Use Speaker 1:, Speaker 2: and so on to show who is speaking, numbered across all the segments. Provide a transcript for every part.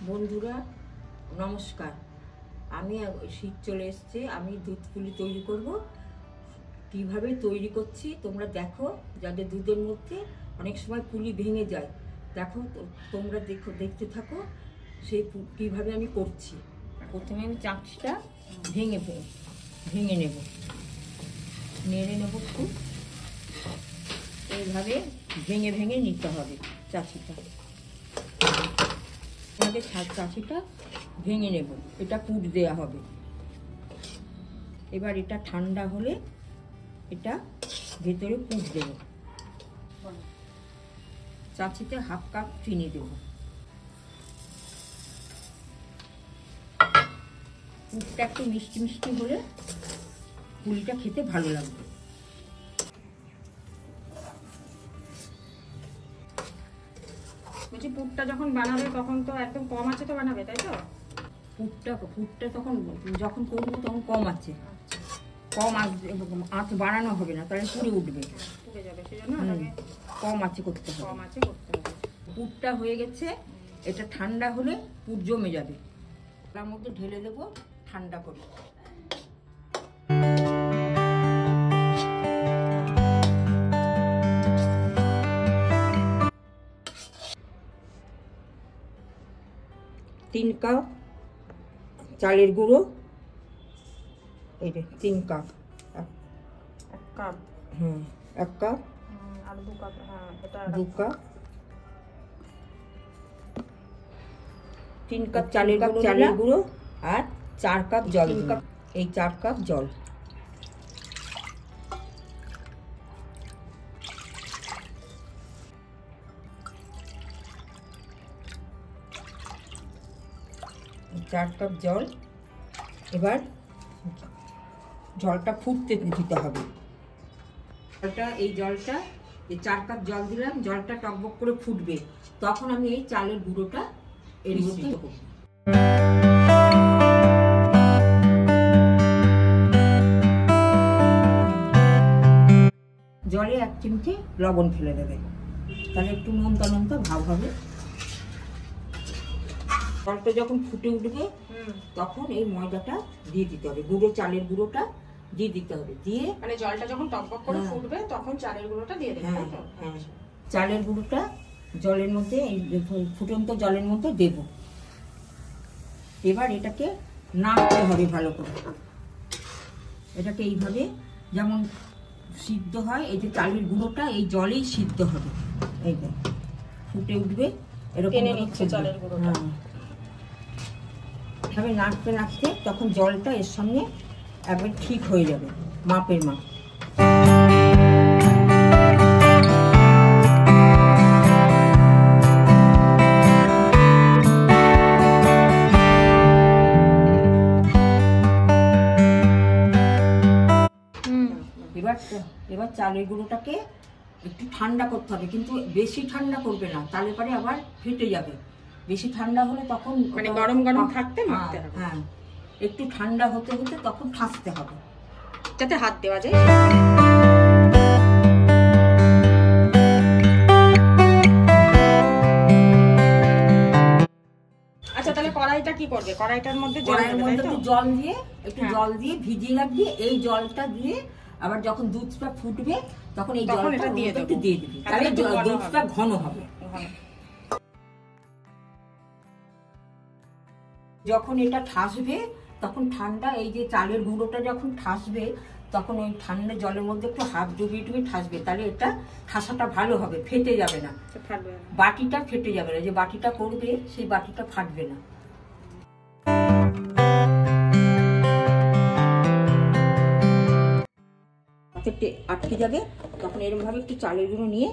Speaker 1: বন্ধুরা নমস্কার। আমি শীত চলে এসছে, আমি দুধ পুলি তৈরি করব। কিভাবে তৈরি করছি তোমরা দেখো। যাদের দুধের মধ্যে অনেক সময় পুলি ভেঙে যায়, দেখো তোমরা দেখতে থাকো সেই কিভাবে আমি করছি। প্রথমে আমি চামচটা ভেঙে নেব, নেড়ে নেব একটু। এইভাবে ভেঙে ভেঙে নিতে হবে চাচিটা। চাচিটা ভেঙে নেব, এটা পুর দেওয়া হবে। এবার এটা ঠান্ডা হলে এটা ভেতরে পুর দেব। চাচিতে হাফ কাপ চিনি দেব। পুরটা একটু মিষ্টি মিষ্টি হলে পুলিটা খেতে ভালো লাগবে।
Speaker 2: বলছি পুরটা যখন বানাবে তখন তো একদম কম আছে তো বানাবে, তাই তো?
Speaker 1: পুরটা তখন যখন করবো তখন কম আছে, কম আঁচ বাড়ানো হবে না, তাহলে পুড়ে উঠবে,
Speaker 2: পুড়ে যাবে। সেজন্য
Speaker 1: কম আছে করতে হবে।
Speaker 2: কম আছে করতে হবে।
Speaker 1: পুরটা হয়ে গেছে, এটা ঠান্ডা হলে পুর জমে যাবে। তার মধ্যে ঢেলে দেবো ঠান্ডা করে। তিন কাপ চালের গুঁড়ো, এই যে 3 কাপ।
Speaker 2: 1 কাপ?
Speaker 1: হ্যাঁ 1 কাপ।
Speaker 2: আর 2 কাপ? হ্যাঁ এটা
Speaker 1: 2 কাপ। 3 কাপ চালের গুঁড়ো আর 4 কাপ জল। এই 4 কাপ জল। এবার জলটা ফুটতে দিতে হবে। এই জলটা 4 কাপ জল দিলাম, জলটা টকবক করে ফুটবে, তখন আমি এই চালের গুঁড়োটা এর মধ্যে দেবো। জলে 1 চিমটে লবণ ফেলে দেবে, তাহলে একটু নোনতা ভাব হবে। জলটা যখন ফুটে উঠবে তখন এই ময়দাটা দিয়ে দিতে হবে, চালের গুঁড়োটা দিয়ে দিতে হবে। দিয়ে
Speaker 2: মানে জলটা যখন টকবক করে ফুটবে তখন চালের গুঁড়োটা দিয়ে দেবে।
Speaker 1: হ্যাঁ, চালের গুঁড়োটা জলের মধ্যে, এই ফুটন্ত জলের মধ্যে দেব। এবার এটাকে নাড়তে হবে ভালো করে। এটাকে এইভাবে যেমন সিদ্ধ হয়, এই যে চালের গুঁড়োটা এই জলেই সিদ্ধ হবে। এইটা ফুটে উঠবে এরকম
Speaker 2: চালের গুঁড়োটা।
Speaker 1: এভাবে নাড়তে নাড়তে তখন জলটা এর সঙ্গে একবার ঠিক হয়ে যাবে, মাপের মাপ। এবার চালের গুঁড়োটাকে একটু ঠান্ডা করতে হবে, কিন্তু বেশি ঠান্ডা করবে না, তাহলে পরে আবার ফেটে যাবে। বেশি ঠান্ডা হলে তখন
Speaker 2: মানে গরম গরম থাকতে মাখতে হবে।
Speaker 1: হ্যাঁ, একটু ঠান্ডা হতে হতে তখন ঠাসতে হবে,
Speaker 2: যাতে হাত দেওয়া যায়। আচ্ছা, তাহলে কড়াইটা কি করবে? কড়াইটার মধ্যে
Speaker 1: একটু জল দিয়ে ভিজিয়ে রাখবি। এই জলটা দিয়ে আবার যখন দুধটা ফুটবে তখন এই জলটা একটু দিয়ে দিবি, তাহলে দুধটা ঘন হবে। যখন এটা ঠাসবে তখন ঠান্ডা, এই যে চালের গুঁড়োটা যখন ঠাসবে তখন ওই ঠান্ডা জলের মধ্যে একটু হাত ডুবিয়ে ঠাসবে, তাহলে এটা ঠাসাটা ভালো হবে, ফেটে যাবে না। বাটিটা ফেটে যাবে না, যে বাটিটা করবে সেই বাটিটা ফাটবে না। আটকে যাবে, তখন এরকম ভাবে একটু চালের গুঁড়ো নিয়ে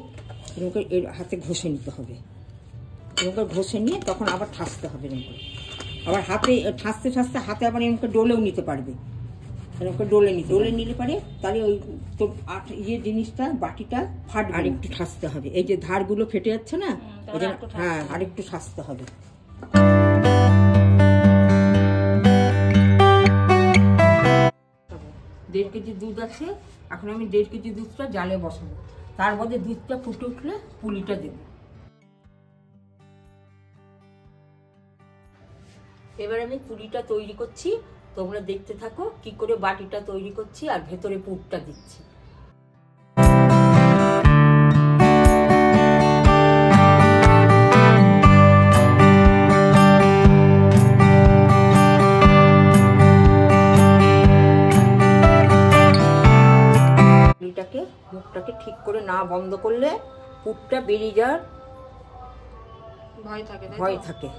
Speaker 1: এরকম এর হাতে ঘষে নিতে হবে। এরকম ঘষে নিয়ে তখন আবার ঠাসতে হবে। এরকম করে আবার হাতে ঠাসতে ঠাসতে হাতে আবার এরকম ডোলেও নিতে পারবে। এরকম ডোলে নিলে পারে, তাহলে ওই তো জিনিসটা বাটিটা ফাটবে। আর একটু ঠাসতে হবে, এই যে ধারগুলো ফেটে যাচ্ছে না, হ্যাঁ আর একটু ঠাসতে হবে। 1.5 কেজি দুধ আছে, এখন আমি 1.5 কেজি দুধটা জালে বসাবো। তার মধ্যে দুধটা ফুটে উঠলে পুলিটা দেব। এবার আমি পুরিটা তৈরি করছি, তোমরা দেখতে থাকো কি করে বাটিটা তৈরি করছি আর ভেতরে পুরটা দিচ্ছি। মুখটাকে ঠিক করে না বন্ধ করলে পুরটা বেরিয়ে যাওয়ার ভয় থাকে।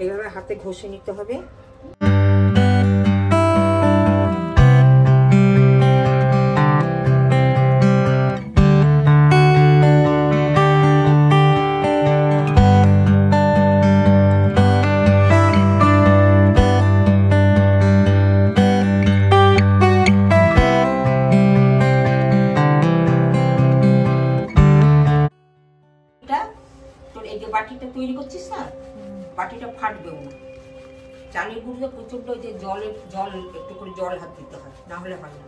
Speaker 1: এইভাবে হাতে ঘষে নিতে হবে। বাটিটা তৈরি করছিস না, বাটিটা ফাটবেও না। চালের গুঁড়ো প্রচন্ড যে জল একটু করে জল হাত দিতে হয়, না হলে হয় না।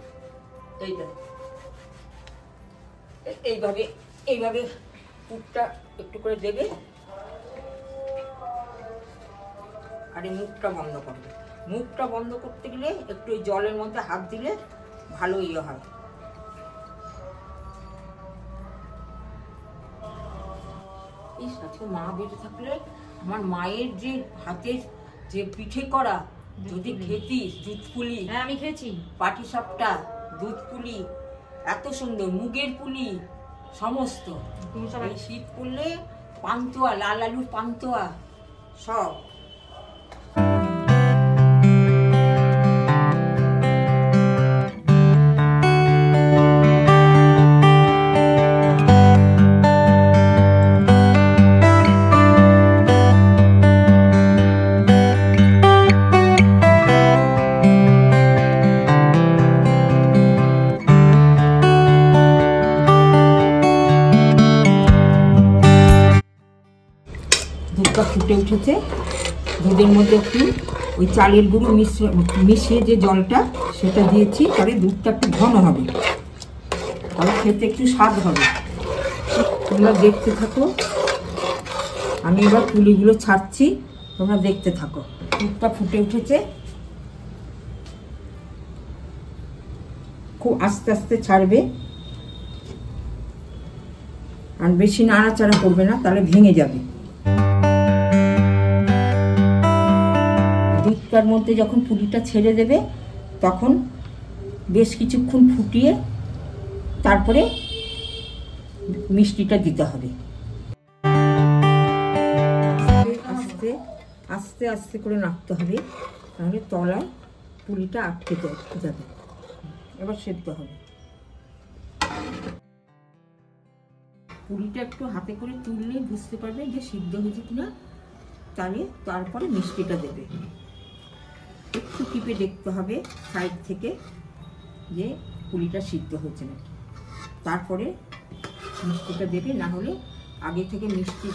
Speaker 1: এইভাবে পুরটা একটু করে দেবে আর এই মুখটা বন্ধ করবে। মুখটা বন্ধ করতে গেলে একটু ওই জলের মধ্যে হাত দিলে ভালো ইয়ে হয়। আজকে মা বেঁচে থাকলে আমার মায়ের যে হাতের যে পিঠে করা যদি খেতিস, দুধ পুলি।
Speaker 2: হ্যাঁ আমি খেয়েছি।
Speaker 1: পাটিসাপটা, দুধ পুলি, এত সুন্দর মুগের পুলি সমস্ত। এই শীত পড়লে পান্তুয়া, লাল আলুর পান্তুয়া সব। দুধটা ফুটে উঠেছে, দুধের মধ্যে একটু ওই চালের গুঁড়ো মিশিয়ে যে জলটা সেটা দিয়েছি, পরে দুধটা একটু ঘন হবে, তাহলে খেতে একটু স্বাদ হবে। তোমরা দেখতে থাকো, আমি এবার পুলিগুলো ছাড়ছি, তোমরা দেখতে থাকো। দুধটা ফুটে উঠেছে, খুব আস্তে আস্তে ছাড়বে আর বেশি নাড়াচাড়া করবে না, তাহলে ভেঙে যাবে। দুধটার মধ্যে যখন পুলিটা ছেড়ে দেবে তখন বেশ কিছুক্ষণ ফুটিয়ে তারপরে মিষ্টিটা দিতে হবে। আস্তে আস্তে আস্তে করে নাড়তে হবে, তাহলে তলায় পুলিটা আটকে যাবে। এবার সেদ্ধ হবে। পুলিটা একটু হাতে করে তুললে বুঝতে পারবে যে সিদ্ধ হয়েছে কিনা, তাহলে তারপরে মিষ্টিটা দেবে। একটু টিপে দেখতে হবে সাইড থেকে যে পুলিটা সিদ্ধ হয়েছে নাকি, তারপরে মিষ্টিটা দেবে। না হলে আগে থেকে মিষ্টি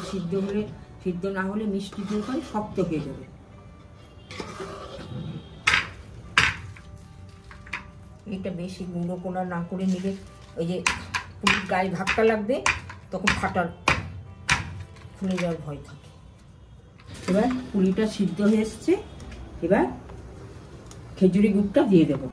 Speaker 1: সিদ্ধ না হলে মিষ্টি দিয়ে পরে শক্ত হয়ে যাবে। এটা বেশি গুঁড়ো কোনা না করে নিলে ওই যে পুলির গায়ে ধাক্কা লাগবে, তখন ফুলে যাওয়ার ভয় থাকে। এবার পুলিটা সিদ্ধ হয়ে এসছে, এবার খেজুরি গুড়টা দিয়ে দেবো।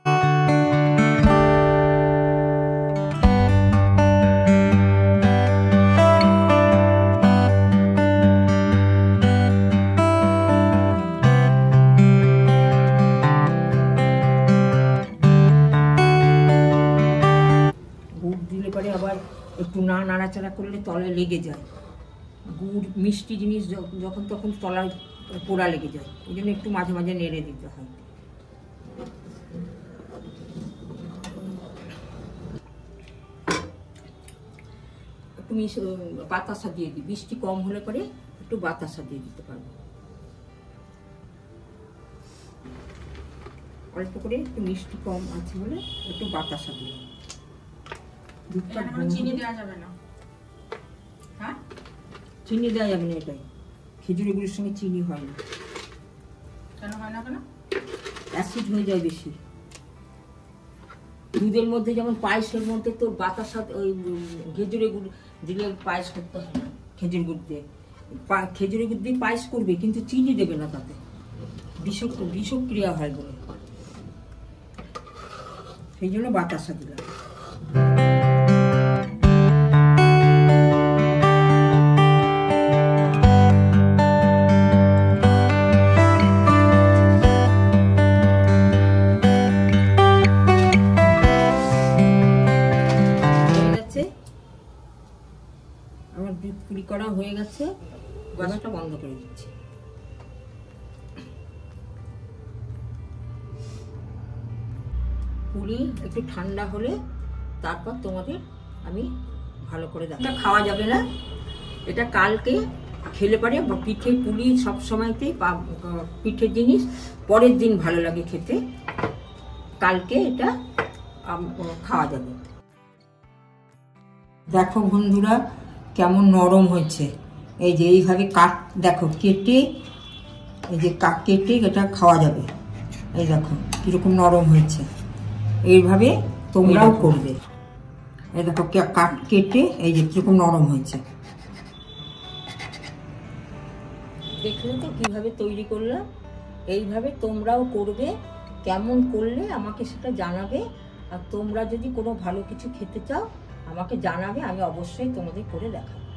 Speaker 1: গুড় দিলে পরে আবার একটু না নাড়াচাড়া করলে তলায় লেগে যায়। গুড় মিষ্টি জিনিস যখন তখন তলায় পোড়া লেগে যায়, ওই জন্য একটু মাঝে মাঝে নেড়ে দিতে হয়। একটু বাতাসা দিয়ে দিই, বৃষ্টি কম হলে পরে একটু বাতাসা দিয়ে দিতে পারবো। অল্প করে একটু মিষ্টি কম আছে বলে একটু বাতাসা দিই।
Speaker 2: চিনি দেওয়া যাবে না? হ্যাঁ,
Speaker 1: চিনি দেওয়া যাবে না, এটাই খেজুরি গুড়ের সঙ্গে চিনি হয় না।
Speaker 2: কেন হয় না? কেন?
Speaker 1: অ্যাসিড হয়ে যায় বেশি। দুধের মধ্যে যেমন পায়েসের মধ্যে তো বাতাসা ওই খেজুরি গুড় দিলে পায়েস করতে হয় না খেজুর গুড় দিয়ে, খেজুরের গুড় দিয়ে পায়েস করবে, কিন্তু চিনি দেবে না, তাতে বিষক্রিয়া হয় বলে, সেই জন্য বাতাসা দিলাম। আমার দুধ পুরি করা হয়ে গেছে, গ্যাসটা বন্ধ করে দিচ্ছি। পুরি একটু ঠান্ডা হলে তারপর তোমাদের আমি ভালো করে দেখাবো। এটা খাওয়া যাবে না, এটা কালকে খেলে পারে। পিঠে পুলি সবসময়তেই পিঠের জিনিস পরের দিন ভালো লাগে খেতে, কালকে এটা খাওয়া যাবে। দেখো বন্ধুরা কেমন নরম হয়েছে, এই যে এইভাবে দেখো কেটে, এই যে কেটে এটা খাওয়া যাবে। এই দেখো কিরকম নরম হয়েছে, এইভাবে তোমরাও করবে। এই দেখো কেটে এই যে কিরকম নরম হয়েছে, দেখলে তো কিভাবে তৈরি করলাম। এইভাবে তোমরাও করবে, কেমন করলে আমাকে সেটা জানাবে। আর তোমরা যদি কোনো ভালো কিছু খেতে চাও আমাকে জানাবে, আমি অবশ্যই তোমাদের করে দেখাবো।